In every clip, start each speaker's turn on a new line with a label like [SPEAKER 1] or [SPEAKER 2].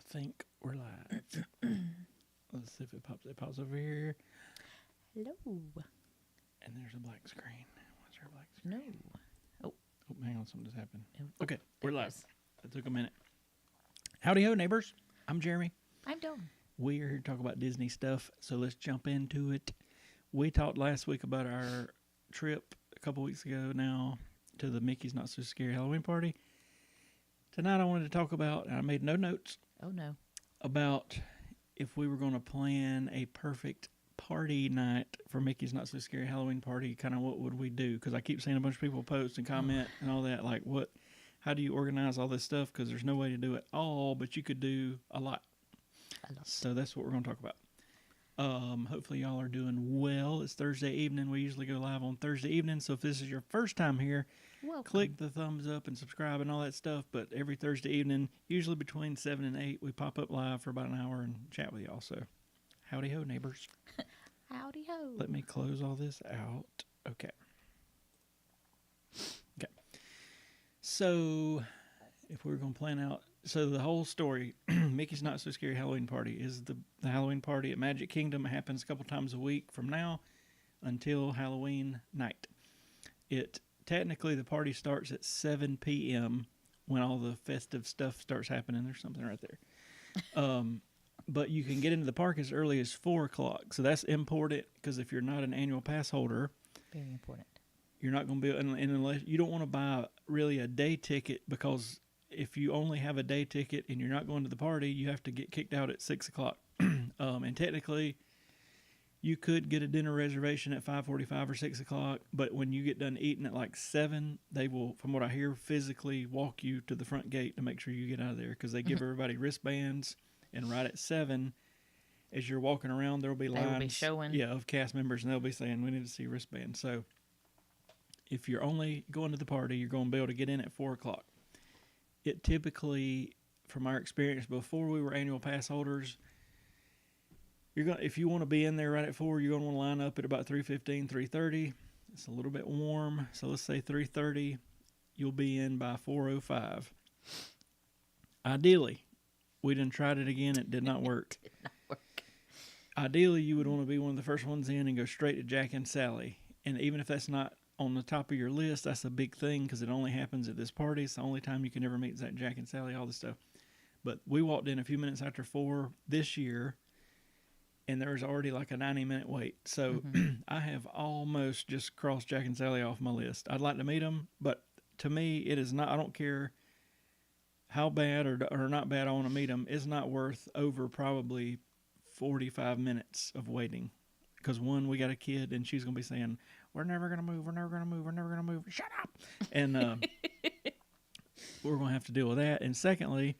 [SPEAKER 1] think we're live. Let's see if it pops. It pops over here,
[SPEAKER 2] Hello.
[SPEAKER 1] and there's a black screen. Why's there a black screen?
[SPEAKER 2] No.
[SPEAKER 1] Oh, hang on, something just happened.
[SPEAKER 2] Oh,
[SPEAKER 1] Okay, we're
[SPEAKER 2] there it
[SPEAKER 1] live.
[SPEAKER 2] is.
[SPEAKER 1] That took a minute. Howdy ho, neighbors. I'm Jeremy.
[SPEAKER 2] I'm Dawn.
[SPEAKER 1] We are here to talk about Disney stuff, so let's jump into it. We talked last week about our trip a couple weeks ago now to the Mickey's Not So Scary Halloween party. Tonight I wanted to talk about, and I made no notes,
[SPEAKER 2] Oh, no.
[SPEAKER 1] about if we were going to plan a perfect party night for Mickey's Not So Scary Halloween party, kind of what would we do? Because I keep seeing a bunch of people post and comment and all that, like how do you organize all this stuff? Because there's no way to do it all, but you could do a lot. So that's what we're going to talk about. Hopefully y'all are doing well. It's Thursday evening. We usually go live on Thursday evening. So if this is your first time here,
[SPEAKER 2] Welcome.
[SPEAKER 1] click the thumbs up and subscribe and all that stuff. But every Thursday evening, usually between 7 and 8, we pop up live for about an hour and chat with y'all. So howdy ho, neighbors.
[SPEAKER 2] Howdy ho.
[SPEAKER 1] Let me close all this out. Okay. So if we were going to plan out, so the whole story, Mickey's Not So Scary Halloween Party is the Halloween party at Magic Kingdom. It happens a couple times a week from now until Halloween night. Technically, the party starts at 7 p.m. when all the festive stuff starts happening. There's something right there. But you can get into the park as early as 4 o'clock. So that's important because if you're not an annual pass holder,
[SPEAKER 2] Very important.
[SPEAKER 1] you're not going to be, and unless you don't want to buy really a day ticket, because if you only have a day ticket and you're not going to the party, you have to get kicked out at 6 o'clock. And technically, you could get a dinner reservation at 5:45 or 6 o'clock, but when you get done eating at like 7, they will, from what I hear, physically walk you to the front gate to make sure you get out of there, because they give everybody wristbands, and right at 7, as you're walking around, there will be lines
[SPEAKER 2] They will be showing.
[SPEAKER 1] of cast members, and they'll be saying, we need to see wristbands. So if you're only going to the party, you're going to be able to get in at 4 o'clock. It typically, from our experience before we were annual pass holders, if you want to be in there right at 4, you're going to want to line up at about 3:15, 3:30. It's a little bit warm, so let's say 3:30. You'll be in by 4:05. Ideally, we done tried it again. It did not work.
[SPEAKER 2] Did not work.
[SPEAKER 1] Ideally, you would want to be one of the first ones in and go straight to Jack and Sally. And even if that's not on the top of your list, that's a big thing because it only happens at this party. It's the only time you can ever meet Jack and Sally, all this stuff. But we walked in a few minutes after 4 this year, and there was already like a 90-minute wait. So I have almost just crossed Jack and Sally off my list. I'd like to meet them, but to me, it is not. I don't care how bad or not bad I want to meet them. It's not worth over probably 45 minutes of waiting. Because one, we got a kid, and she's going to be saying, we're never going to move, we're never going to move, we're never going to move, shut up. And we're going to have to deal with that. And secondly,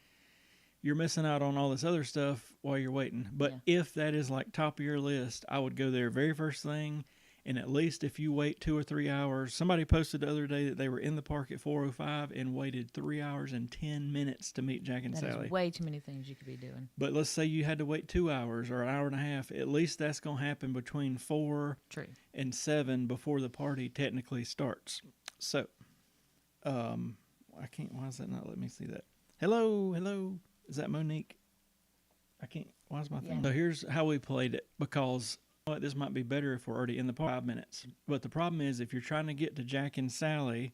[SPEAKER 1] you're missing out on all this other stuff while you're waiting. But if that is like top of your list, I would go there very first thing. And at least if you wait 2 or 3 hours, somebody posted the other day that they were in the park at 4:05 and waited 3 hours and 10 minutes to meet Jack and Sally.
[SPEAKER 2] That is way too many things you could be doing.
[SPEAKER 1] But let's say you had to wait 2 hours or an hour and a half. At least that's going to happen between 4 and 7 before the party technically starts. So, I can't. Why is that not letting me see that? Hello. Is that Monique? I can't. Why is my thing? So here's how we played it, because this might be better if we're already in the park 5 minutes. But the problem is, if you're trying to get to Jack and Sally,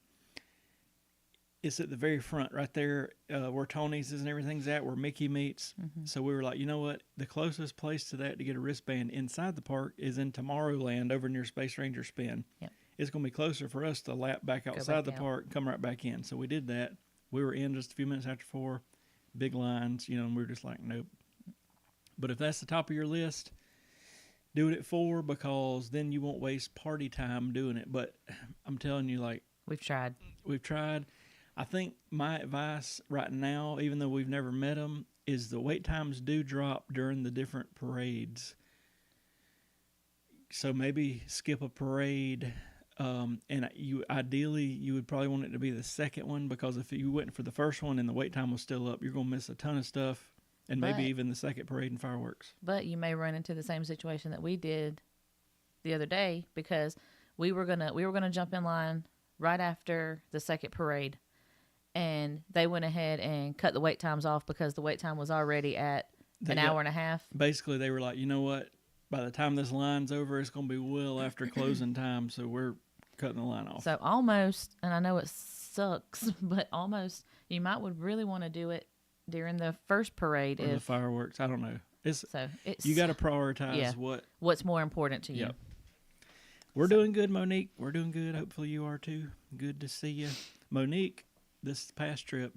[SPEAKER 1] it's at the very front, right there where Tony's is and everything's at, where Mickey meets. So we were like, you know what? The closest place to that to get a wristband inside the park is in Tomorrowland over near Space Ranger Spin.
[SPEAKER 2] Yep.
[SPEAKER 1] It's going to be closer for us to lap back outside the park and come right back in. So we did that. We were in just a few minutes after 4, big lines, and we were just like, nope. But if that's the top of your list, do it at 4, because then you won't waste party time doing it. But I'm telling you, like,
[SPEAKER 2] We've tried.
[SPEAKER 1] I think my advice right now, even though we've never met them, is the wait times do drop during the different parades. So maybe skip a parade. And ideally, you would probably want it to be the second one, because if you went for the first one and the wait time was still up, you're going to miss a ton of stuff. And maybe even the second parade and fireworks.
[SPEAKER 2] But you may run into the same situation that we did the other day, because we were gonna jump in line right after the second parade, and they went ahead and cut the wait times off because the wait time was already at an hour and a half.
[SPEAKER 1] Basically, they were like, you know what? By the time this line's over, it's going to be well after closing time, so we're cutting the line off.
[SPEAKER 2] So almost, and I know it sucks, but almost, you would really want to do it during the first parade.
[SPEAKER 1] Or the fireworks. I don't know. It's you got to prioritize
[SPEAKER 2] what's more important to you.
[SPEAKER 1] Yep. We're doing good, Monique. We're doing good. Hopefully you are too. Good to see you. Monique, this past trip,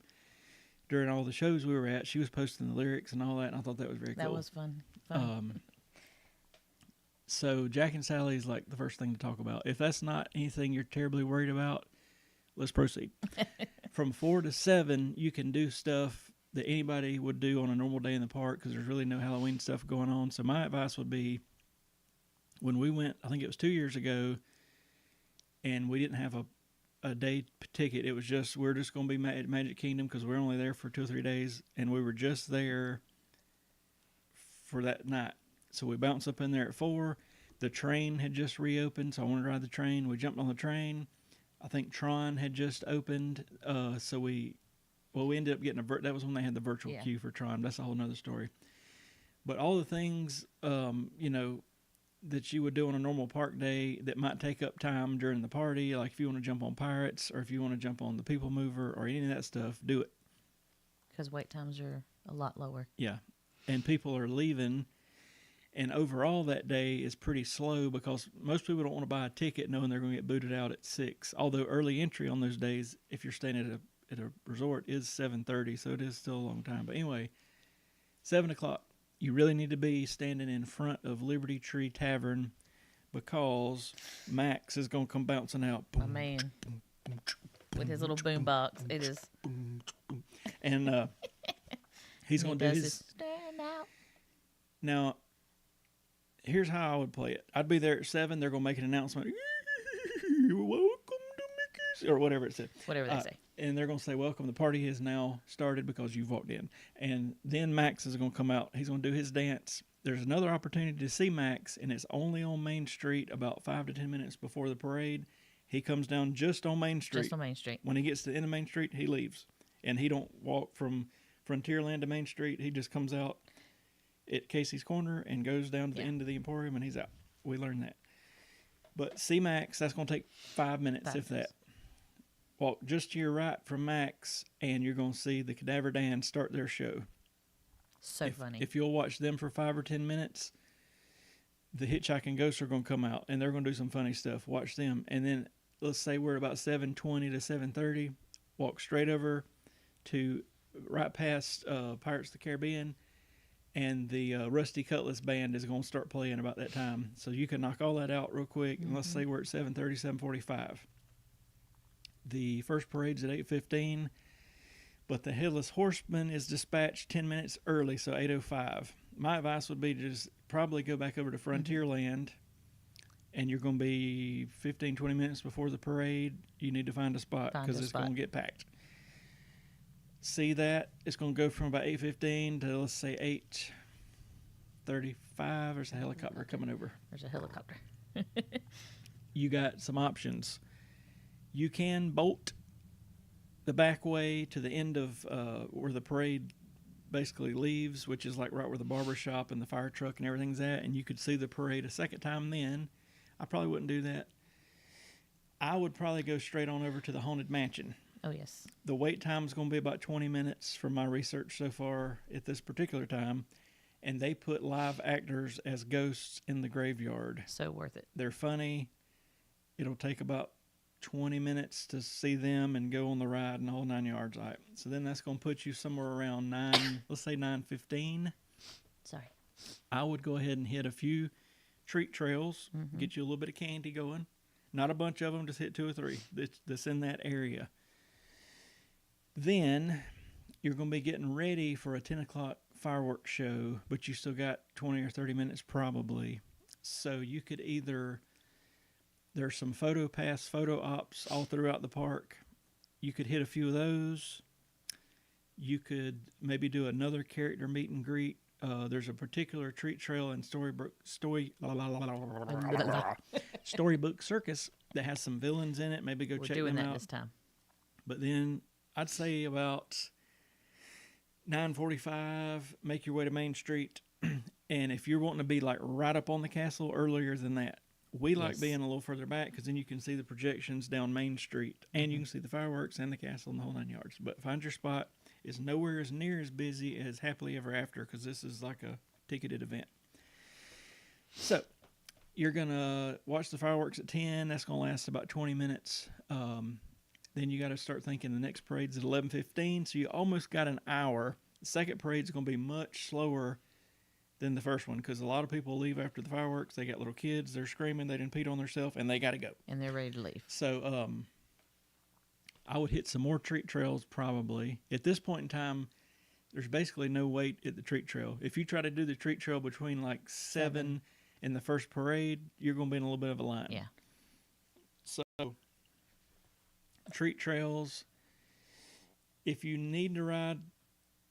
[SPEAKER 1] during all the shows we were at, she was posting the lyrics and all that, and I thought that was very cool.
[SPEAKER 2] That was fun.
[SPEAKER 1] So Jack and Sally is like the first thing to talk about. If that's not anything you're terribly worried about, let's proceed. From 4 to 7, you can do stuff that anybody would do on a normal day in the park because there's really no Halloween stuff going on. So my advice would be, when we went, I think it was 2 years ago, and we didn't have a day ticket. It was just, we're just going to be at Magic Kingdom because we're only there for 2 or 3 days, and we were just there for that night. So we bounced up in there at 4. The train had just reopened, so I wanted to ride the train. We jumped on the train. I think Tron had just opened, so we ended up getting that was when they had the virtual queue for Tron. That's a whole nother story. But all the things, that you would do on a normal park day that might take up time during the party, like if you want to jump on Pirates or if you want to jump on the People Mover or any of that stuff, do it.
[SPEAKER 2] Because wait times are a lot lower.
[SPEAKER 1] Yeah. And people are leaving, and overall that day is pretty slow because most people don't want to buy a ticket knowing they're going to get booted out at 6. Although early entry on those days, if you're staying at a resort, is 7:30, so it is still a long time. But anyway, 7 o'clock. You really need to be standing in front of Liberty Tree Tavern because Max is going to come bouncing out.
[SPEAKER 2] My man. With his little boom box. It is.
[SPEAKER 1] And he's going to do his...
[SPEAKER 2] Stand out.
[SPEAKER 1] Now, here's how I would play it. I'd be there at 7. They're going to make an announcement. Welcome to Mickey's. Or whatever it said.
[SPEAKER 2] Whatever they say.
[SPEAKER 1] And they're going to say, welcome, the party has now started because you've walked in. And then Max is going to come out. He's going to do his dance. There's another opportunity to see Max, and it's only on Main Street about 5 to 10 minutes before the parade. He comes down just on Main Street.
[SPEAKER 2] Just on Main Street.
[SPEAKER 1] When he gets to the end of Main Street, he leaves. And he don't walk from Frontierland to Main Street. He just comes out at Casey's Corner and goes down to the end of the Emporium, and he's out. We learned that. But see Max, that's going to take 5 minutes, if that. Walk just to your right from Max, and you're going to see the Cadaver Dan start their show.
[SPEAKER 2] So funny. If
[SPEAKER 1] you'll watch them for 5 or 10 minutes, the Hitchhiking Ghosts are going to come out, and they're going to do some funny stuff. Watch them. And then, let's say we're about 7:20 to 7:30. Walk straight over to right past Pirates of the Caribbean, and the Rusty Cutlass Band is going to start playing about that time. So you can knock all that out real quick, and let's say we're at 7:30, 7:45. The first parade's at 8:15, but the Headless Horseman is dispatched 10 minutes early, so 8:05. My advice would be to just probably go back over to Frontierland, and you're going to be 15, 20 minutes before the parade. You need to find a spot because it's going to get packed. See that? It's going to go from about 8:15 to, let's say, 8:35. There's a helicopter coming over.
[SPEAKER 2] There's a helicopter.
[SPEAKER 1] You got some options. You can bolt the back way to the end of where the parade basically leaves, which is like right where the barber shop and the fire truck and everything's at, and you could see the parade a second time then. I probably wouldn't do that. I would probably go straight on over to the Haunted Mansion.
[SPEAKER 2] Oh, yes.
[SPEAKER 1] The wait time is going to be about 20 minutes from my research so far at this particular time, and they put live actors as ghosts in the graveyard.
[SPEAKER 2] So worth it.
[SPEAKER 1] They're funny. It'll take about 20 minutes to see them and go on the ride and all 9 yards. Right. So then that's going to put you somewhere around 9, let's say 9:15.
[SPEAKER 2] Sorry.
[SPEAKER 1] I would go ahead and hit a few treat trails, get you a little bit of candy going. Not a bunch of them, just hit 2 or 3 that's in that area. Then you're going to be getting ready for a 10 o'clock fireworks show, but you still got 20 or 30 minutes probably. So you could either... There's some photo ops all throughout the park. You could hit a few of those. You could maybe do another character meet and greet. There's a particular treat trail in Storybook Circus that has some villains in it. Maybe go check them out.
[SPEAKER 2] We're doing that this time.
[SPEAKER 1] But then I'd say about 9:45. Make your way to Main Street, and if you're wanting to be like right up on the castle, earlier than that. We like
[SPEAKER 2] Yes.
[SPEAKER 1] being a little further back because then you can see the projections down Main Street, and you can see the fireworks and the castle and the whole 9 yards. But find your spot. It's nowhere as near as busy as Happily Ever After because this is like a ticketed event. So you're gonna watch the fireworks at 10. That's gonna last about 20 minutes. Then you got to start thinking the next parade's at 11:15. So you almost got an hour. The second parade's gonna be much slower than the first one because a lot of people leave after the fireworks. They got little kids. They're screaming. They didn't peed on themselves, and they got to go.
[SPEAKER 2] And they're ready to leave.
[SPEAKER 1] So I would hit some more treat trails probably. At this point in time, there's basically no wait at the treat trail. If you try to do the treat trail between like 7 and the first parade, you're going to be in a little bit of a line.
[SPEAKER 2] Yeah.
[SPEAKER 1] So treat trails, if you need to ride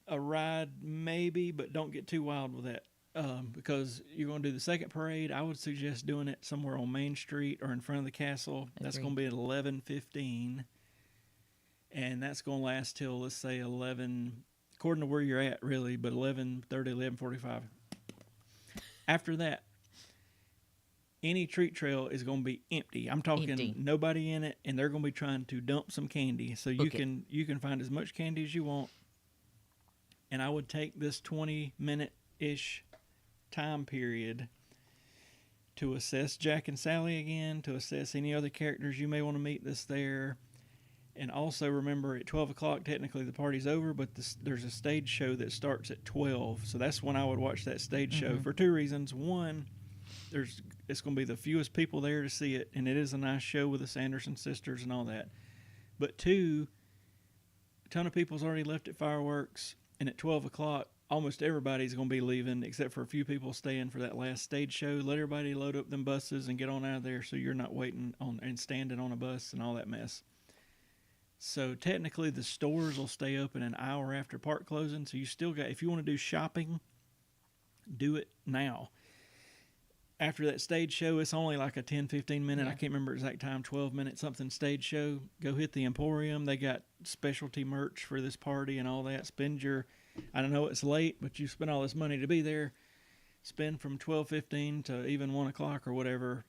[SPEAKER 1] a ride, maybe, but don't get too wild with that. Because you're going to do the second parade, I would suggest doing it somewhere on Main Street or in front of the castle. That's going to be at 11:15. And that's going to last till, let's say, 11, according to where you're at, really, but 11:30, 11:45. After that, any treat trail is going to be empty. I'm talking
[SPEAKER 2] Empty.
[SPEAKER 1] nobody in it, and they're going to be trying to dump some candy. So you can find as much candy as you want. And I would take this 20-minute-ish time period to assess Jack and Sally again, to assess any other characters you may want to meet that's there. And also remember, at 12 o'clock, technically the party's over, but there's a stage show that starts at 12. So that's when I would watch that stage show for two reasons. One, it's going to be the fewest people there to see it, and it is a nice show with the Sanderson sisters and all that. But two, a ton of people's already left at fireworks, and at 12 o'clock, almost everybody's going to be leaving except for a few people staying for that last stage show. Let everybody load up them buses and get on out of there so you're not waiting on and standing on a bus and all that mess. So technically the stores will stay open an hour after park closing. So you still got, if you want to do shopping, do it now. After that stage show, it's only like a 10, 15 minute, I can't remember exact time, 12 minute something stage show. Go hit the Emporium. They got specialty merch for this party and all that. Spend your, I don't know it's late, but you spend all this money to be there. Spend from 12:15 to even 1 o'clock or whatever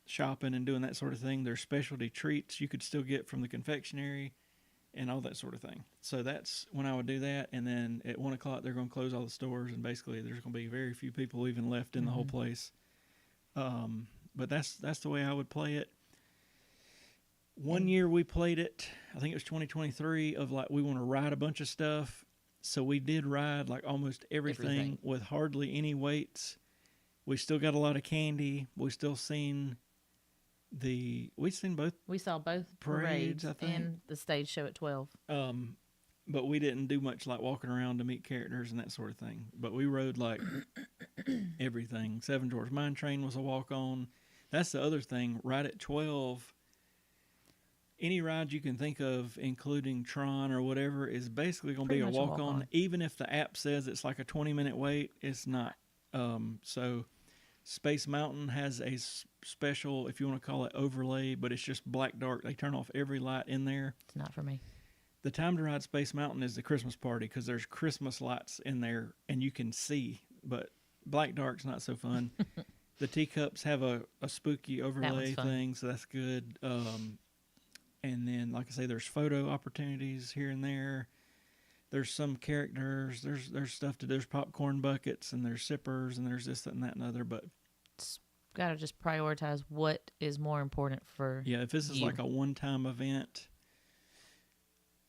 [SPEAKER 1] shopping and doing that sort of thing. There's specialty treats you could still get from the confectionery and all that sort of thing. So that's when I would do that. And then at 1 o'clock, they're going to close all the stores, and basically there's going to be very few people even left in the whole place. But that's the way I would play it. One year we played it, I think it was 2023, of like we want to ride a bunch of stuff. So we did ride like almost everything with hardly any weights. We still got a lot of candy. We still seen both.
[SPEAKER 2] We saw both
[SPEAKER 1] Parades,
[SPEAKER 2] parades
[SPEAKER 1] I think.
[SPEAKER 2] and the stage show at 12.
[SPEAKER 1] But we didn't do much like walking around to meet characters and that sort of thing. But we rode like everything. Seven Dwarfs Mine Train was a walk-on. That's the other thing. Right at 12, any ride you can think of, including Tron or whatever, is basically going to be a walk-on. Even if the app says it's like a 20-minute wait, it's not. So Space Mountain has a special, if you want to call it, overlay, but it's just black dark. They turn off every light in there.
[SPEAKER 2] It's not for me.
[SPEAKER 1] The time to ride Space Mountain is the Christmas party because there's Christmas lights in there and you can see, but black dark's not so fun. The teacups have a spooky overlay thing, so that's good. And then, like I say, there's photo opportunities here and there. There's some characters. There's stuff to do. There's popcorn buckets and there's sippers and there's this and that and other. But
[SPEAKER 2] it's got to just prioritize what is more important for
[SPEAKER 1] if this is like a one-time event.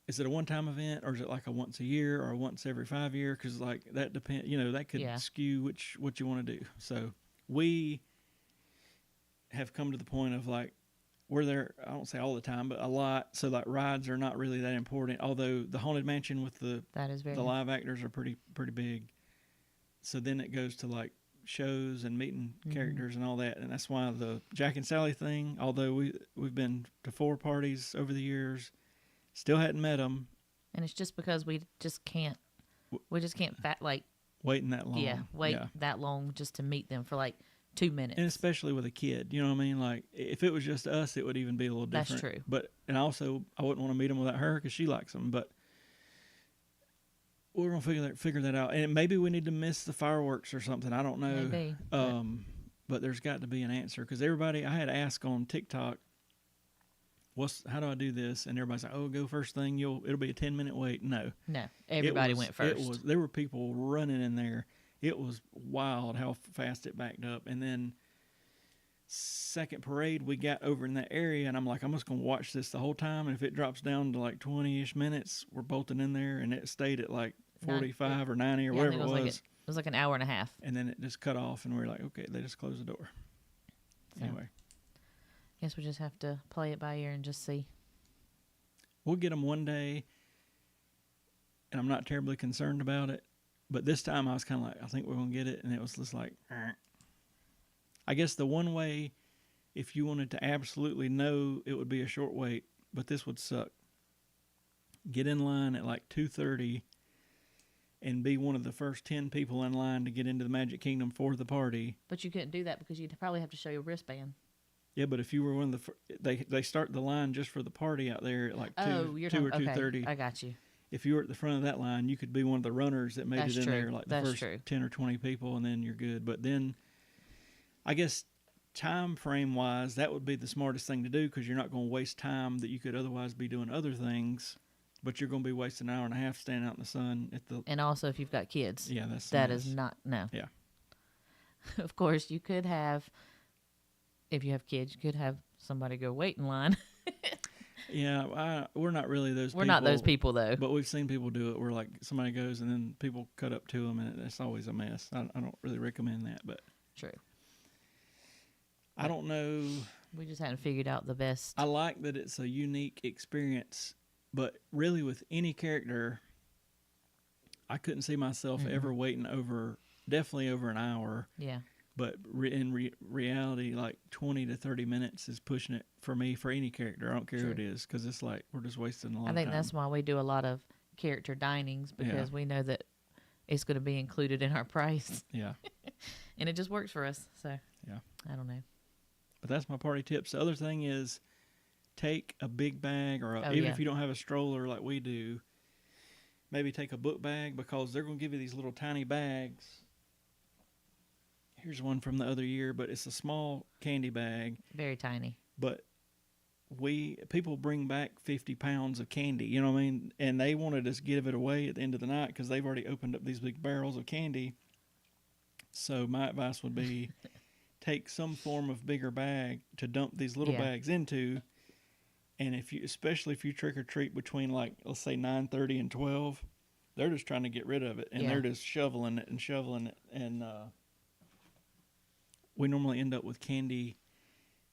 [SPEAKER 1] Is it a one-time event, or is it like a once a year or once every 5 year? Because like that depends, that could skew what you want to do. So we have come to the point of like we're there. I don't say all the time, but a lot. So like rides are not really that important. Although the Haunted Mansion with the live actors are pretty big. So then it goes to like shows and meeting characters and all that, and that's why the Jack and Sally thing. Although we've been to 4 parties over the years. Still hadn't met them.
[SPEAKER 2] And it's just because we just can't waiting that long.
[SPEAKER 1] Yeah,
[SPEAKER 2] that long just to meet them for like 2 minutes.
[SPEAKER 1] And especially with a kid, you know what I mean? Like, if it was just us, it would even be a little different.
[SPEAKER 2] That's true.
[SPEAKER 1] But, and also, I wouldn't want to meet them without her because she likes them. But we're going to figure that out. And maybe we need to miss the fireworks or something. I don't know.
[SPEAKER 2] Maybe.
[SPEAKER 1] But there's got to be an answer because everybody, I had asked on TikTok, how do I do this? And everybody's like, oh, go first thing. It'll be a 10-minute wait. No.
[SPEAKER 2] Everybody went first.
[SPEAKER 1] There were people running in there. It was wild how fast it backed up. And then second parade, we got over in that area, and I'm like, I'm just going to watch this the whole time. And if it drops down to like 20-ish minutes, we're bolting in there. And it stayed at like 45 or 90 or whatever it was.
[SPEAKER 2] It was like an hour and a half.
[SPEAKER 1] And then it just cut off, and we were like, okay, they just closed the door.
[SPEAKER 2] So,
[SPEAKER 1] anyway.
[SPEAKER 2] Guess we just have to play it by ear and just see.
[SPEAKER 1] We'll get them one day, and I'm not terribly concerned about it. But this time I was kind of like, I think we're going to get it. And it was just like, I guess the one way, if you wanted to absolutely know, it would be a short wait. But this would suck. Get in line at like 2:30 and be one of the first 10 people in line to get into the Magic Kingdom for the party.
[SPEAKER 2] But you couldn't do that because you'd probably have to show your wristband.
[SPEAKER 1] Yeah, but if you were one of the they start the line just for the party out there at like 2 or 2:30.
[SPEAKER 2] I got you.
[SPEAKER 1] If you were at the front of that line, you could be one of the runners that made it in there, like the first 10 or 20 people, and then you're good. But then, I guess, time frame wise, that would be the smartest thing to do because you're not going to waste time that you could otherwise be doing other things, but you're going to be wasting an hour and a half standing out in the sun at the.
[SPEAKER 2] And also, if you've got kids,
[SPEAKER 1] yeah,
[SPEAKER 2] that is not no.
[SPEAKER 1] Yeah.
[SPEAKER 2] Of course, you could have. If you have kids, you could have somebody go wait in line.
[SPEAKER 1] Yeah, we're not really those people.
[SPEAKER 2] We're not those people, though.
[SPEAKER 1] But we've seen people do it where, like, somebody goes and then people cut up to them, and it's always a mess. I don't really recommend that, but.
[SPEAKER 2] True.
[SPEAKER 1] I don't know.
[SPEAKER 2] We just hadn't figured out the best.
[SPEAKER 1] I like that it's a unique experience, but really with any character, I couldn't see myself ever waiting definitely over an hour.
[SPEAKER 2] Yeah.
[SPEAKER 1] But in reality, like 20 to 30 minutes is pushing it for me for any character. I don't care who it is because it's like we're just wasting a lot of time.
[SPEAKER 2] I think that's why we do a lot of character dinings because we know that it's going to be included in our price.
[SPEAKER 1] Yeah.
[SPEAKER 2] And it just works for us. So,
[SPEAKER 1] yeah.
[SPEAKER 2] I don't know.
[SPEAKER 1] But that's my party tips. The other thing is take a big bag or even if you don't have a stroller like we do, maybe take a book bag because they're going to give you these little tiny bags. Here's one from the other year, but it's a small candy bag.
[SPEAKER 2] Very tiny.
[SPEAKER 1] But people bring back 50 pounds of candy, you know what I mean? And they wanted us to give it away at the end of the night because they've already opened up these big barrels of candy. So my advice would be take some form of bigger bag to dump these little bags into. And especially if you trick or treat between like, let's say 9:30 and 12, they're just trying to get rid of it. And they're just shoveling it. And, we normally end up with candy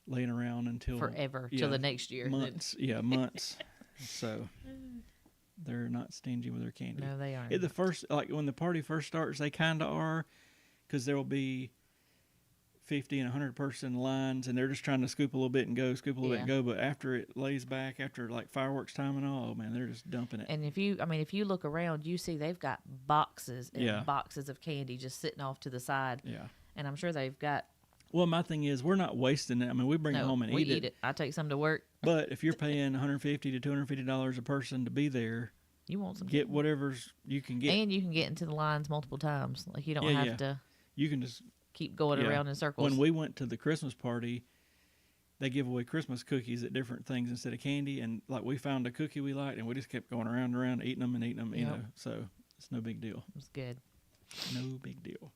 [SPEAKER 1] laying around until
[SPEAKER 2] forever, till the next year.
[SPEAKER 1] Months, months. So they're not stingy with their candy.
[SPEAKER 2] No, they aren't.
[SPEAKER 1] When the party first starts, they kind of are, because there will be 50 and 100 person lines, and they're just trying to scoop a little bit and go, But after it lays back, after like fireworks time and all, man, they're just dumping it.
[SPEAKER 2] And if you look around, you see they've got boxes and boxes of candy just sitting off to the side.
[SPEAKER 1] Yeah.
[SPEAKER 2] And I'm sure they've got.
[SPEAKER 1] Well, my thing is, we're not wasting it. I mean, we bring it home and eat it.
[SPEAKER 2] I take some to work.
[SPEAKER 1] But if you're paying $150 to $250 a person to be there,
[SPEAKER 2] you want some.
[SPEAKER 1] Get whatever's you can get,
[SPEAKER 2] and you can get into the lines multiple times. Like you don't have to.
[SPEAKER 1] You can just
[SPEAKER 2] keep going around in circles.
[SPEAKER 1] When we went to the Christmas party, they give away Christmas cookies at different things instead of candy, and like we found a cookie we liked, and we just kept going around and around, eating them. You know, so it's no big deal.
[SPEAKER 2] It's good.
[SPEAKER 1] No big deal.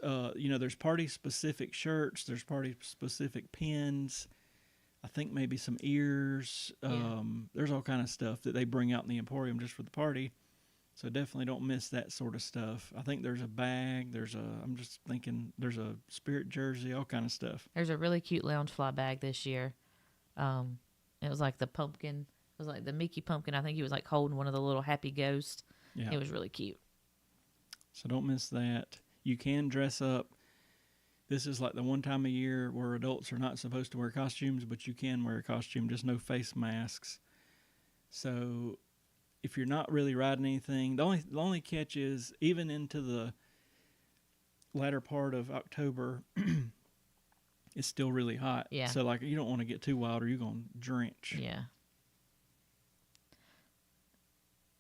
[SPEAKER 1] There's party-specific shirts. There's party-specific pins. I think maybe some ears. There's all kind of stuff that they bring out in the Emporium just for the party. So definitely don't miss that sort of stuff. I think there's a bag. I'm just thinking there's a Spirit jersey, all kind of stuff.
[SPEAKER 2] There's a really cute Loungefly bag this year. It was like the pumpkin. It was like the Mickey pumpkin. I think he was like holding one of the little happy ghosts. Yeah. It was really cute.
[SPEAKER 1] So don't miss that. You can dress up. This is like the one time a year where adults are not supposed to wear costumes, but you can wear a costume, just no face masks. So if you're not really riding anything, the only catch is even into the latter part of October, it's still really hot.
[SPEAKER 2] Yeah.
[SPEAKER 1] So like you don't want to get too wild or you're gonna drench.
[SPEAKER 2] Yeah.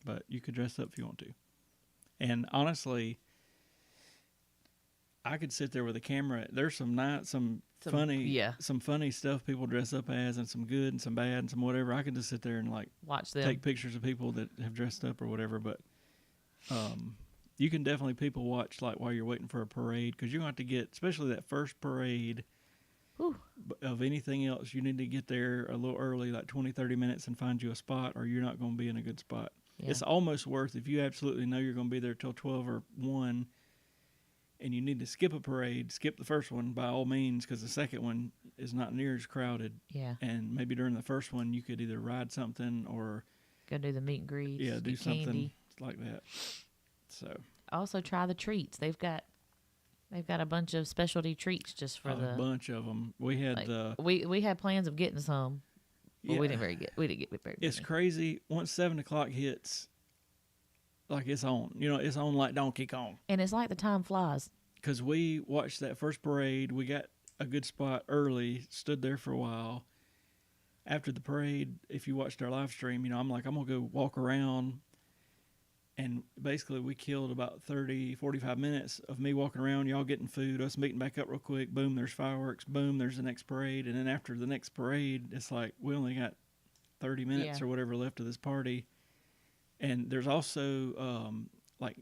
[SPEAKER 1] But you could dress up if you want to. And honestly, I could sit there with a camera. There's some funny stuff people dress up as, and some good and some bad and some whatever. I could just sit there and like
[SPEAKER 2] watch them,
[SPEAKER 1] take pictures of people that have dressed up or whatever. But you can definitely people watch like while you're waiting for a parade, because you're going to have to get, especially that first parade.
[SPEAKER 2] Whew.
[SPEAKER 1] Of anything else, you need to get there a little early, like 20, 30 minutes, and find you a spot, or you're not going to be in a good spot. Yeah. It's almost worth, if you absolutely know you're going to be there till 12 or 1, and you need to skip a parade, skip the first one by all means, because the second one is not near as crowded.
[SPEAKER 2] Yeah.
[SPEAKER 1] And maybe during the first one, you could either ride something or
[SPEAKER 2] go do the meet and greets.
[SPEAKER 1] Yeah, do something
[SPEAKER 2] candy.
[SPEAKER 1] Like that. So
[SPEAKER 2] also try the treats. They've got a bunch of specialty treats just for
[SPEAKER 1] a bunch of them. We had
[SPEAKER 2] we had plans of getting some, but we didn't very get very.
[SPEAKER 1] It's crazy. Once 7 o'clock hits, like it's on. You know, it's on like Donkey Kong.
[SPEAKER 2] And it's like the time flies.
[SPEAKER 1] Because we watched that first parade. We got a good spot early, stood there for a while. After the parade, if you watched our live stream, you know, I'm like, I'm going to go walk around. And basically we killed about 30, 45 minutes of me walking around, y'all getting food, us meeting back up real quick. Boom, there's fireworks. Boom, there's the next parade. And then after the next parade, it's like we only got 30 minutes or whatever left of this party. And there's also like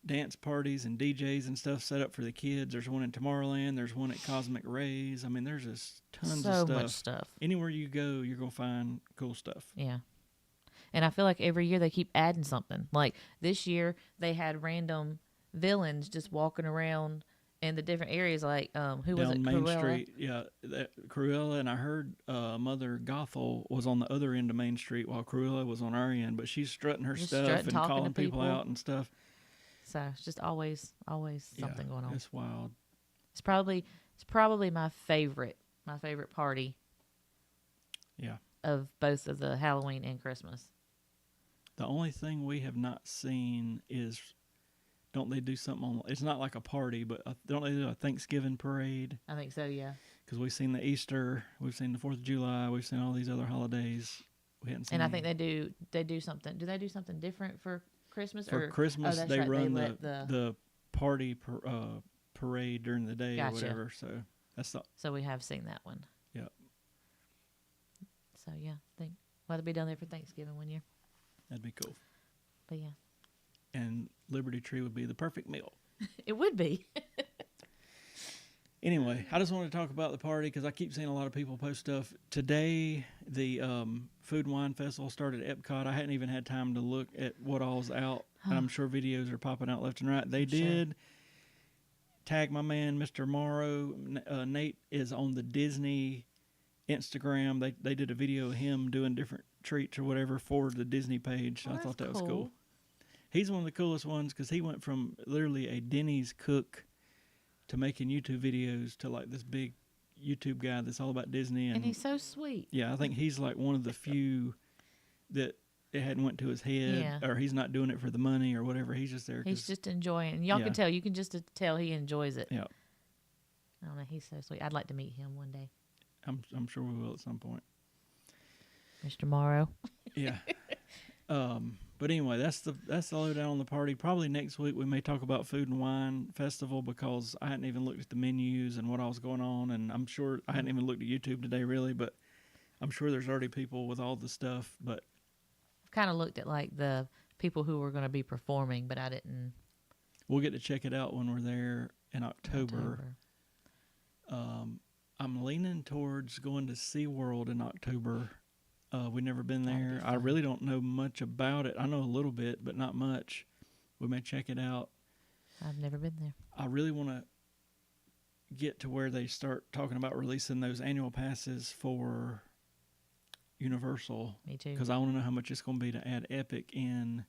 [SPEAKER 1] dance parties and DJs and stuff set up for the kids. There's one in Tomorrowland. There's one at Cosmic Rays. I mean, there's just tons of stuff.
[SPEAKER 2] So much stuff.
[SPEAKER 1] Anywhere you go, you're going to find cool stuff.
[SPEAKER 2] Yeah. And I feel like every year they keep adding something. Like this year, they had random villains just walking around in the different areas. Like who was it?
[SPEAKER 1] Down Main
[SPEAKER 2] Cruella?
[SPEAKER 1] Street, yeah, Cruella. And I heard Mother Gothel was on the other end of Main Street while Cruella was on our end. But she's strutting her stuff and calling people out and stuff.
[SPEAKER 2] So it's just always something going on.
[SPEAKER 1] It's wild.
[SPEAKER 2] It's probably my favorite party.
[SPEAKER 1] Yeah.
[SPEAKER 2] Of both of the Halloween and Christmas.
[SPEAKER 1] The only thing we have not seen is, don't they do something on? It's not like a party, but don't they do a Thanksgiving parade?
[SPEAKER 2] I think so. Yeah.
[SPEAKER 1] Because we've seen the Easter, we've seen the 4th of July, we've seen all these other holidays. We hadn't seen.
[SPEAKER 2] And I think they do something. Do they do something different for Christmas?
[SPEAKER 1] For Christmas, they run the party parade during the day or whatever. So that's the.
[SPEAKER 2] So we have seen that one.
[SPEAKER 1] Yeah.
[SPEAKER 2] So yeah, I think we'll have to be down there for Thanksgiving one year.
[SPEAKER 1] That'd be cool.
[SPEAKER 2] But yeah.
[SPEAKER 1] And Liberty Tree would be the perfect meal.
[SPEAKER 2] It would be.
[SPEAKER 1] Anyway, I just wanted to talk about the party because I keep seeing a lot of people post stuff. Today, the Food and Wine Festival started at Epcot. I hadn't even had time to look at what all's out. And I'm sure videos are popping out left and right. They did tag my man, Mr. Morrow. Nate is on the Disney Instagram. They did a video of him doing different treats or whatever for the Disney page. So I thought that was cool. He's one of the coolest ones because he went from literally a Denny's cook to making YouTube videos to like this big YouTube guy that's all about Disney. And
[SPEAKER 2] he's so sweet.
[SPEAKER 1] Yeah, I think he's like one of the few that it hadn't went to his head or he's not doing it for the money or whatever. He's just there.
[SPEAKER 2] He's just enjoying. Y'all can tell. You can just tell he enjoys it.
[SPEAKER 1] Yeah.
[SPEAKER 2] I don't know. He's so sweet. I'd like to meet him one day.
[SPEAKER 1] I'm sure we will at some point.
[SPEAKER 2] Mr. Morrow.
[SPEAKER 1] Yeah. But anyway, that's the lowdown on the party. Probably next week we may talk about Food and Wine Festival because I hadn't even looked at the menus and what all was going on, and I'm sure I hadn't even looked at YouTube today really, but I'm sure there's already people with all the stuff. But
[SPEAKER 2] I've kind of looked at like the people who were going to be performing, but I didn't.
[SPEAKER 1] We'll get to check it out when we're there in October. I'm leaning towards going to SeaWorld in October. We've never been there. I really don't know much about it. I know a little bit, but not much. We may check it out.
[SPEAKER 2] I've never been there.
[SPEAKER 1] I really want to get to where they start talking about releasing those annual passes for Universal.
[SPEAKER 2] Me too.
[SPEAKER 1] Because I want to know how much it's going to be to add Epic in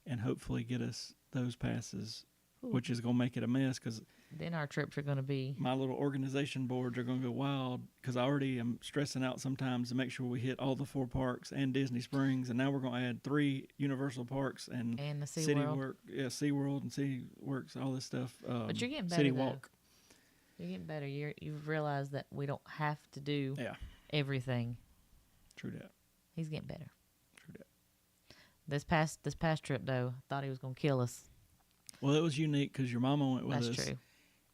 [SPEAKER 1] and hopefully get us those passes which is going to make it a mess because
[SPEAKER 2] then our trips are going to be.
[SPEAKER 1] My little organization boards are going to go wild because I already am stressing out sometimes to make sure we hit all the 4 parks and Disney Springs, and now we're going to add 3 Universal parks and
[SPEAKER 2] the
[SPEAKER 1] City
[SPEAKER 2] SeaWorld.
[SPEAKER 1] Work, SeaWorld and City Works, all this stuff.
[SPEAKER 2] But you're getting better.
[SPEAKER 1] City
[SPEAKER 2] though.
[SPEAKER 1] Walk.
[SPEAKER 2] You're getting better. You've realized that we don't have to do everything.
[SPEAKER 1] True that.
[SPEAKER 2] He's getting better.
[SPEAKER 1] True that.
[SPEAKER 2] This past trip though, thought he was going to kill us.
[SPEAKER 1] Well, it was unique because your mama went with us.
[SPEAKER 2] That's true.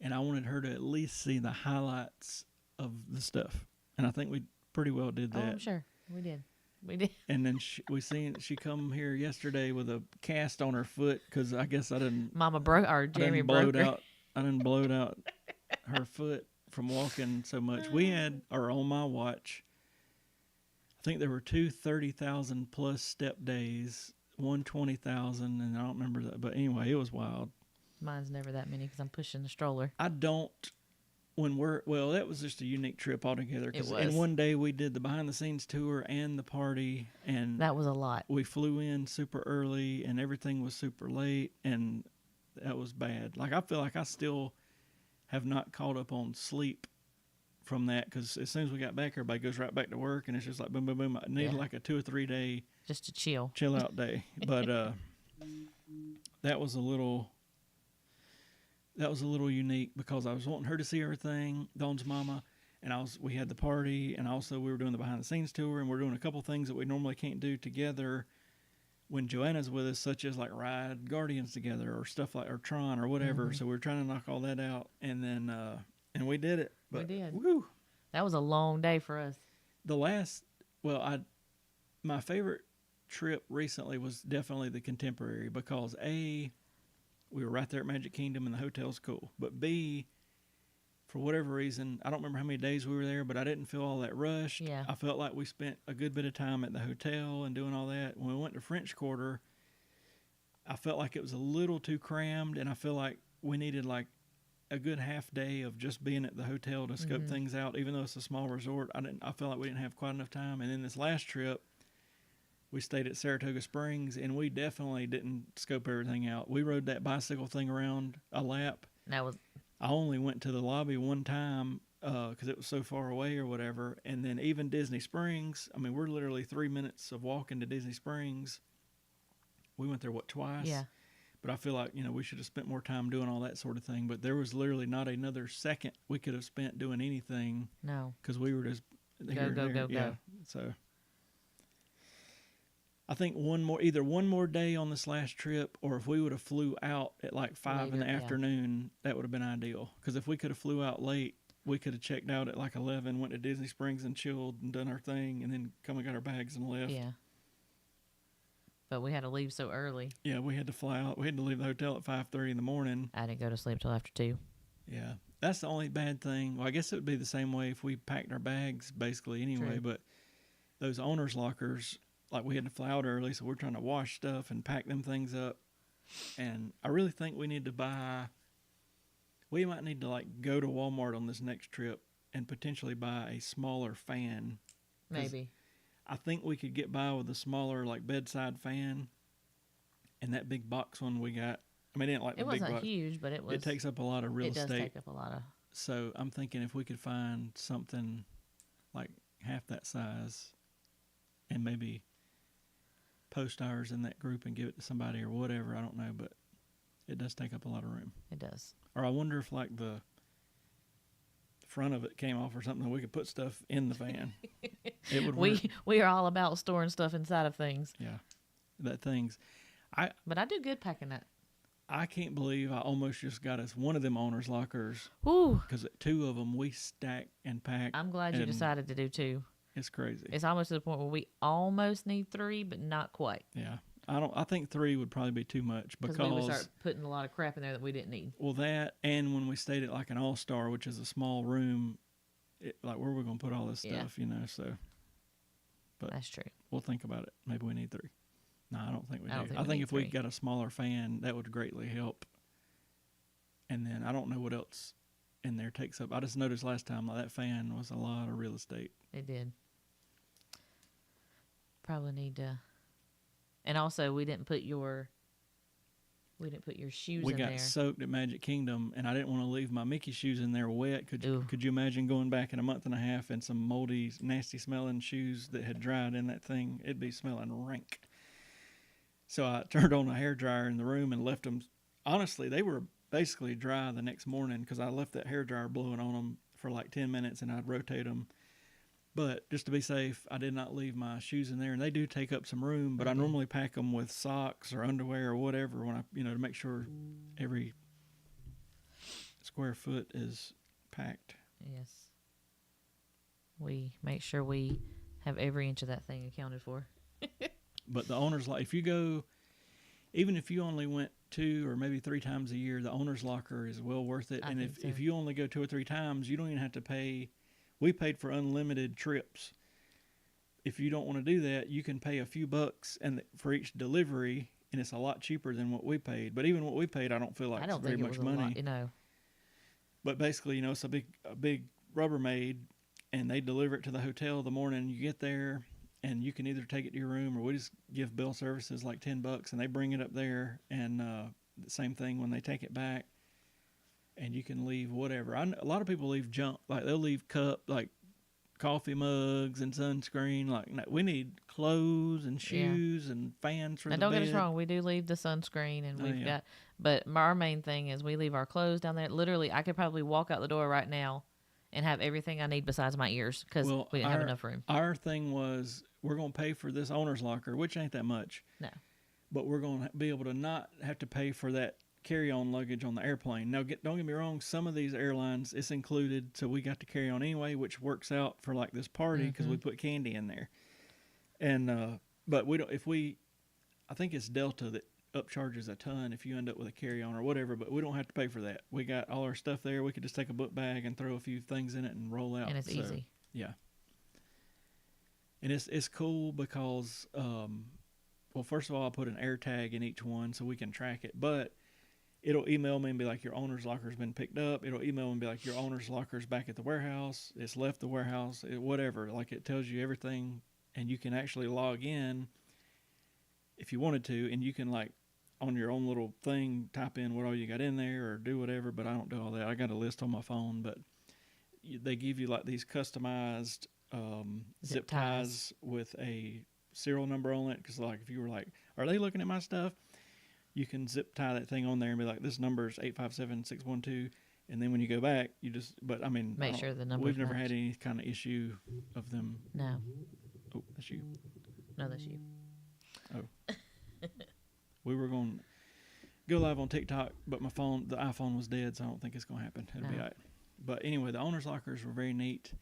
[SPEAKER 1] And I wanted her to at least see the highlights of the stuff, and I think we pretty well did that.
[SPEAKER 2] Oh, I'm sure we did. We did.
[SPEAKER 1] And then she come here yesterday with a cast on her foot because I guess I didn't.
[SPEAKER 2] Mama broke or Jamie broke her.
[SPEAKER 1] I didn't bloat out her foot from walking so much. We had, or on my watch, I think there were 2 30,000 plus step days, 1 20,000, and I don't remember that. But anyway, it was wild.
[SPEAKER 2] Mine's never that many because I'm pushing the stroller.
[SPEAKER 1] I don't. That was just a unique trip altogether.
[SPEAKER 2] It was.
[SPEAKER 1] And one day we did the behind the scenes tour and the party, and
[SPEAKER 2] that was a lot.
[SPEAKER 1] We flew in super early, and everything was super late, and that was bad. Like I feel like I still have not caught up on sleep from that because as soon as we got back, everybody goes right back to work, and it's just like boom, boom, boom. I needed like a 2 or 3 day
[SPEAKER 2] just to chill
[SPEAKER 1] out day, but that was a little unique because I was wanting her to see everything, Dawn's mama, and we had the party, and also we were doing the behind the scenes tour, and we're doing a couple things that we normally can't do together when Joanna's with us, such as like ride Guardians together or stuff like or Tron or whatever. So we were trying to knock all that out, and then and we did it. But,
[SPEAKER 2] we did.
[SPEAKER 1] Woo!
[SPEAKER 2] That was a long day for us.
[SPEAKER 1] My favorite trip recently was definitely the Contemporary because A, we were right there at Magic Kingdom and the hotel's cool. But B, for whatever reason, I don't remember how many days we were there, but I didn't feel all that rushed.
[SPEAKER 2] Yeah.
[SPEAKER 1] I felt like we spent a good bit of time at the hotel and doing all that. When we went to French Quarter, I felt like it was a little too crammed, and I feel like we needed like a good half day of just being at the hotel to scope things out. Even though it's a small resort, I felt like we didn't have quite enough time. And then this last trip, we stayed at Saratoga Springs, and we definitely didn't scope everything out. We rode that bicycle thing around a lap. I only went to the lobby one time because it was so far away or whatever. And then even Disney Springs, I mean, we're literally 3 minutes of walking to Disney Springs. We went there, twice?
[SPEAKER 2] Yeah.
[SPEAKER 1] But I feel like, we should have spent more time doing all that sort of thing. But there was literally not another second we could have spent doing anything.
[SPEAKER 2] No.
[SPEAKER 1] Because we were just
[SPEAKER 2] go.
[SPEAKER 1] So I think either one more day on this last trip, or if we would have flew out at like 5 in the afternoon, that would have been ideal. Because if we could have flew out late, we could have checked out at like 11, went to Disney Springs and chilled and done our thing, and then come and got our bags and left.
[SPEAKER 2] Yeah. But we had to leave so early.
[SPEAKER 1] Yeah, we had to fly out. We had to leave the hotel at 5:30 in the morning.
[SPEAKER 2] I didn't go to sleep till after 2.
[SPEAKER 1] Yeah, that's the only bad thing. Well, I guess it would be the same way if we packed our bags basically anyway.
[SPEAKER 2] True.
[SPEAKER 1] But those owners' lockers, like we had to fly out early, so we're trying to wash stuff and pack them things up. And I really think we need to we might need to like go to Walmart on this next trip and potentially buy a smaller fan.
[SPEAKER 2] Maybe.
[SPEAKER 1] I think we could get by with a smaller like bedside fan, and that big box one we got. I mean, it didn't like the big box.
[SPEAKER 2] It wasn't huge, but it
[SPEAKER 1] takes up a lot of real estate.
[SPEAKER 2] It does take up a lot of.
[SPEAKER 1] So I'm thinking if we could find something like half that size, and maybe post ours in that group and give it to somebody or whatever. I don't know, but it does take up a lot of room.
[SPEAKER 2] It does.
[SPEAKER 1] Or I wonder if like the front of it came off or something, we could put stuff in the van. It would work.
[SPEAKER 2] We are all about storing stuff inside of things.
[SPEAKER 1] Yeah,
[SPEAKER 2] But I do good packing that.
[SPEAKER 1] I can't believe I almost just got us one of them owners' lockers.
[SPEAKER 2] Ooh.
[SPEAKER 1] Because 2 of them we stack and pack.
[SPEAKER 2] I'm glad you decided to do 2.
[SPEAKER 1] It's crazy.
[SPEAKER 2] It's almost to the point where we almost need 3, but not quite.
[SPEAKER 1] Yeah. I think 3 would probably be too much because
[SPEAKER 2] we would start putting a lot of crap in there that we didn't need.
[SPEAKER 1] Well, that, and when we stayed at like an All-Star, which is a small room, like where we're going to put all this stuff, so. But
[SPEAKER 2] that's true.
[SPEAKER 1] We'll think about it. Maybe we need 3. No, I don't think we do.
[SPEAKER 2] I
[SPEAKER 1] think if
[SPEAKER 2] 3.
[SPEAKER 1] we got a smaller fan, that would greatly help. And then I don't know what else in there takes up. I just noticed last time that fan was a lot of real estate.
[SPEAKER 2] It did. Probably need to. And also, we didn't We didn't put your shoes
[SPEAKER 1] we
[SPEAKER 2] in
[SPEAKER 1] got
[SPEAKER 2] there.
[SPEAKER 1] soaked at Magic Kingdom, and I didn't want to leave my Mickey shoes in there wet.
[SPEAKER 2] Ooh.
[SPEAKER 1] Could you imagine going back in a month and a half and some moldy, nasty smelling shoes that had dried in that thing? It'd be smelling rank. So I turned on a hair dryer in the room and left them. Honestly, they were basically dry the next morning because I left that hair dryer blowing on them for like 10 minutes, and I'd rotate them. But just to be safe, I did not leave my shoes in there, and they do take up some room. But I normally pack them with socks or underwear or whatever when to make sure every square foot is packed.
[SPEAKER 2] Yes. We make sure we have every inch of that thing accounted for.
[SPEAKER 1] But the owner's locker, if you go, even if you only went 2 or maybe 3 times a year, the owner's locker is well worth it. And if you only go 2 or 3 times, you don't even have to pay. We paid for unlimited trips. If you don't want to do that, you can pay a few bucks for each delivery, and it's a lot cheaper than what we paid. But even what we paid, I don't feel like it's very much money. But basically, it's a big Rubbermaid, and they deliver it to the hotel the morning you get there, and you can either take it to your room, or we just give bill services like $10, and they bring it up there, and the same thing when they take it back. And you can leave whatever. A lot of people leave junk. Like, they'll leave like coffee mugs and sunscreen. Like, no, we need clothes and shoes and fans for the bed.
[SPEAKER 2] Don't get us wrong. We do leave the sunscreen, and we've got. But our main thing is we leave our clothes down there. Literally, I could probably walk out the door right now and have everything I need besides my ears because we didn't have enough room.
[SPEAKER 1] Our thing was we're going to pay for this owner's locker, which ain't that much.
[SPEAKER 2] No.
[SPEAKER 1] But we're going to be able to not have to pay for that carry-on luggage on the airplane. Now, don't get me wrong, some of these airlines, it's included, so we got to carry on anyway, which works out for like this party because we put candy in there. And but we don't. I think it's Delta that upcharges a ton if you end up with a carry-on or whatever. But we don't have to pay for that. We got all our stuff there. We could just take a book bag and throw a few things in it and roll out.
[SPEAKER 2] And it's easy.
[SPEAKER 1] Yeah. And it's cool because, well, first of all, I put an air tag in each one so we can track it, but it'll email me and be like, your owner's locker's been picked up. It'll email me and be like, your owner's locker's back at the warehouse. It's left the warehouse, whatever. Like, it tells you everything, and you can actually log in if you wanted to, and you can, like, on your own little thing, type in what all you got in there or do whatever, but I don't do all that. I got a list on my phone, but they give you, like, these customized zip ties with a serial number on it, because, like, if you were like, are they looking at my stuff? You can zip tie that thing on there and be like, this number is 857612, and then when you go back, you just. But I mean,
[SPEAKER 2] make sure the number.
[SPEAKER 1] We've never had any kind of issue of them.
[SPEAKER 2] No.
[SPEAKER 1] Oh, that's you.
[SPEAKER 2] No, that's you.
[SPEAKER 1] Oh. We were going to go live on TikTok, but the iPhone was dead, so I don't think it's going to happen. It'll be all right. But anyway, the owner's lockers were very neat.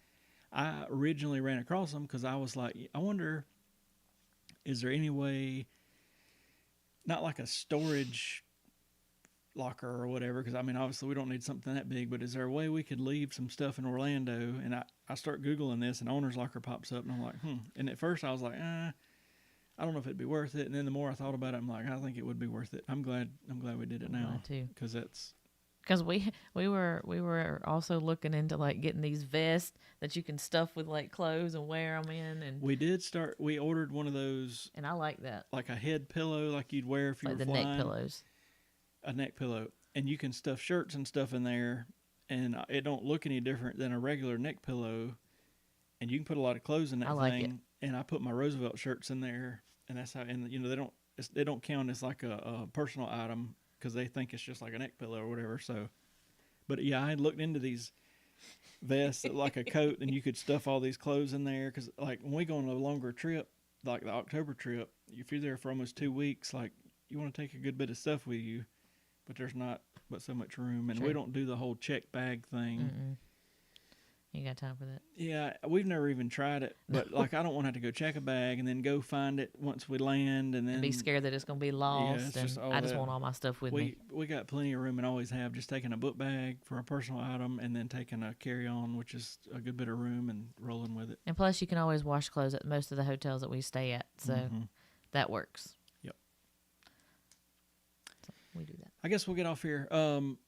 [SPEAKER 1] I originally ran across them because I was like, I wonder, is there any way, not like a storage locker or whatever, because I mean, obviously we don't need something that big, but is there a way we could leave some stuff in Orlando? And I start Googling this, and owner's locker pops up, and I'm like, And at first I was like, I don't know if it'd be worth it. And then the more I thought about it, I'm like, I think it would be worth it. I'm glad we did it now
[SPEAKER 2] too,
[SPEAKER 1] because
[SPEAKER 2] we were also looking into like getting these vests that you can stuff with like clothes and wear them in, and
[SPEAKER 1] we ordered one of those,
[SPEAKER 2] and I like that,
[SPEAKER 1] like a head pillow, like you'd wear if you
[SPEAKER 2] like
[SPEAKER 1] were
[SPEAKER 2] the
[SPEAKER 1] flying.
[SPEAKER 2] neck pillows.
[SPEAKER 1] A neck pillow, and you can stuff shirts and stuff in there, and it don't look any different than a regular neck pillow, and you can put a lot of clothes in that thing. And I put my Roosevelt shirts in there, and that's how. And they don't count as like a personal item because they think it's just like a neck pillow or whatever. So, but yeah, I had looked into these vests like a coat, and you could stuff all these clothes in there, because like when we go on a longer trip, like the October trip, if you're there for almost 2 weeks, like you want to take a good bit of stuff with you. But there's not but so much room, and we don't do the whole check bag thing.
[SPEAKER 2] Mm-mm. You got time for that?
[SPEAKER 1] Yeah, we've never even tried it. But like, I don't want to have to go check a bag and then go find it once we land, and then
[SPEAKER 2] be scared that it's going to be lost.
[SPEAKER 1] Yeah,
[SPEAKER 2] I just want all my stuff with me.
[SPEAKER 1] We got plenty of room and always have. Just taking a book bag for a personal item, and then taking a carry-on, which is a good bit of room, and rolling with it.
[SPEAKER 2] And plus, you can always wash clothes at most of the hotels that we stay at, so that works. We do that. I
[SPEAKER 1] guess we'll get off here.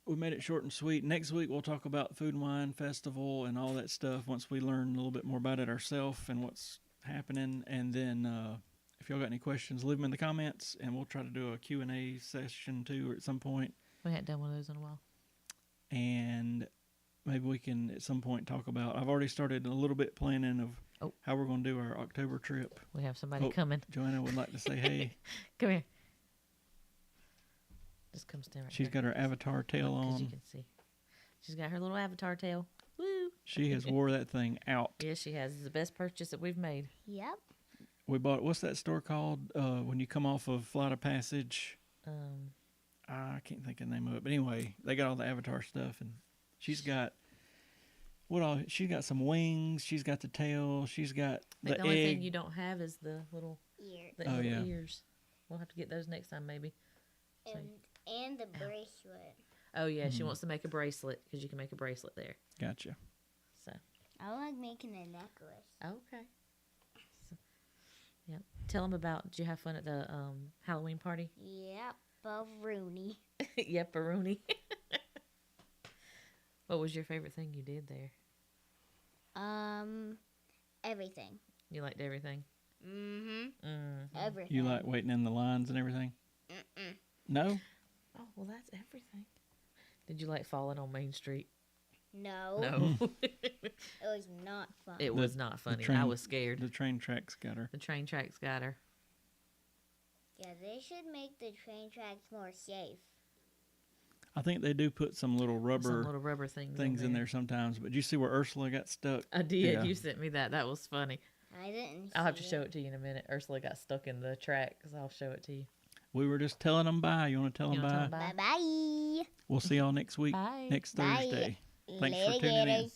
[SPEAKER 1] We made it short and sweet. Next week we'll talk about Food and Wine Festival and all that stuff once we learn a little bit more about it ourselves and what's happening. And then if y'all got any questions, leave them in the comments, and we'll try to do a Q&A session too at some point.
[SPEAKER 2] We hadn't done one of those in a while.
[SPEAKER 1] And maybe we can at some point talk about, I've already started a little bit planning of how we're going to do our October trip.
[SPEAKER 2] We have somebody coming.
[SPEAKER 1] Joanna would like to say hey.
[SPEAKER 2] Come here. Just come stand right
[SPEAKER 1] She's got her avatar tail on.
[SPEAKER 2] You can see. She's got her little avatar tail. Woo!
[SPEAKER 1] She has wore that thing out.
[SPEAKER 2] Yes, she has. It's the best purchase that we've made.
[SPEAKER 3] Yep.
[SPEAKER 1] We bought, what's that store called when you come off of Flight of Passage? I can't think of the name of it. But anyway, they got all the avatar stuff. And she's got, she's got some wings. She's got the tail. She's got the
[SPEAKER 2] only
[SPEAKER 1] egg.
[SPEAKER 2] thing you don't have is the little, ears. We'll have to get those next time maybe.
[SPEAKER 3] And the bracelet.
[SPEAKER 2] Oh, yeah. She wants to make a bracelet because you can make a bracelet there.
[SPEAKER 1] Gotcha.
[SPEAKER 2] So.
[SPEAKER 3] I like making a necklace.
[SPEAKER 2] Okay. So, yeah. Tell them about, did you have fun at the Halloween party?
[SPEAKER 3] Yep. Rooney.
[SPEAKER 2] Yep, a Rooney. What was your favorite thing you did there?
[SPEAKER 3] Everything.
[SPEAKER 2] You liked everything?
[SPEAKER 3] Everything.
[SPEAKER 1] You like waiting in the lines and everything? No?
[SPEAKER 2] Oh, well, that's everything. Did you like falling on Main Street?
[SPEAKER 3] No.
[SPEAKER 2] No.
[SPEAKER 3] It was not fun.
[SPEAKER 2] It was not funny. I was scared.
[SPEAKER 1] The train tracks got her.
[SPEAKER 2] The train tracks got her.
[SPEAKER 3] Yeah, they should make the train tracks more safe.
[SPEAKER 1] I think they do put some little rubber
[SPEAKER 2] things
[SPEAKER 1] in there sometimes. But did you see where Ursula got stuck?
[SPEAKER 2] I did. Yeah. You sent me that. That was funny.
[SPEAKER 3] I didn't.
[SPEAKER 2] I'll have to show it to you in a minute. Ursula got stuck in the track, so I'll show it to you.
[SPEAKER 1] We were just telling them bye. You want to tell them bye?
[SPEAKER 3] Bye-bye.
[SPEAKER 1] We'll see y'all next week.
[SPEAKER 2] Bye.
[SPEAKER 1] Next Thursday.
[SPEAKER 3] Bye.
[SPEAKER 1] Thanks
[SPEAKER 3] Later,
[SPEAKER 1] for tuning in.